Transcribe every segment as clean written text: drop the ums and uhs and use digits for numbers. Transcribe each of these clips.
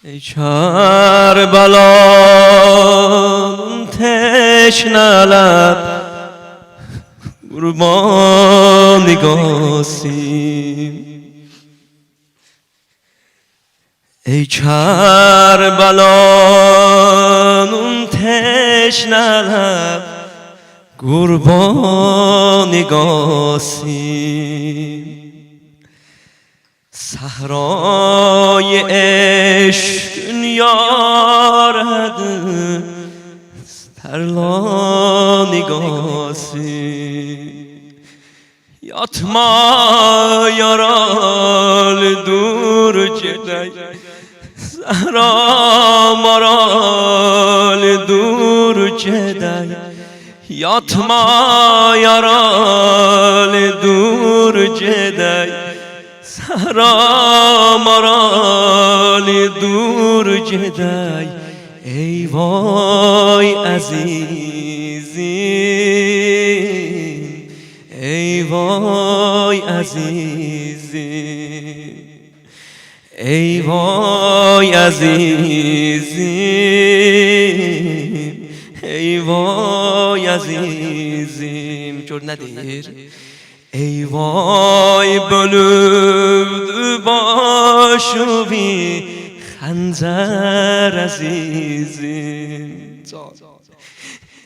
ای کربلا تشنه لب قربان گاسیم. ای کربلا تشنه لب قربان گاسیم. صحرای عشق یارد ترلا نگاسی. یاتما یارال دور جدی صحرا مرال دور جدی. یاتما یارال دور جدی صحرا مرال دور جدی. ای وای عزیزی ای وای عزیزی ای وای عزیزی ای وای عزیزیم جور ندیر. ای وای بلود باشوی خنجر عزیزیم.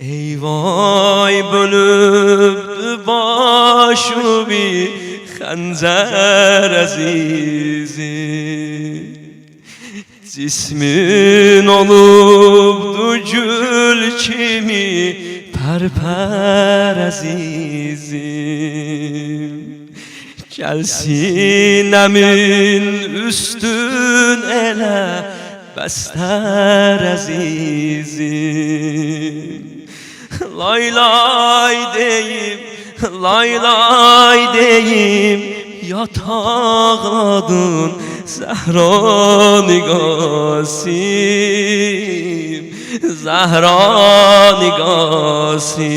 ای وای بلود باشوی خنجر عزیزیم. Cismin olubdu gül kimi perper azizim. Gel sinemin üstün ele bester azizim. Lay lay deyim, lay lay deyim, yatağladın Zahra nigasim, Zahra nigasim.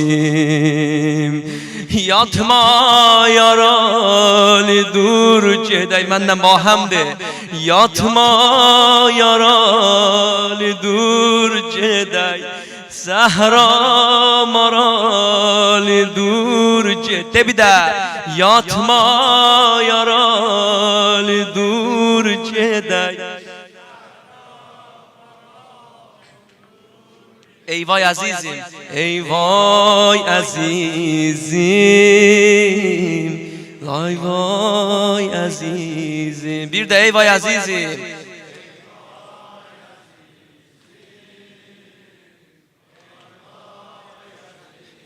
Yatma yaralı dur ceday menden bahamde. Yatma yaralı dur ceday Zahra maralı dur ceday. Bir de yatma yaralı dur ceday. ای وای عزیزیم ای وای عزیزیم لای وای عزیزیم. bir de ey vay azizim.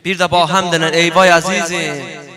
bir de با هم دنن ey vay azizim.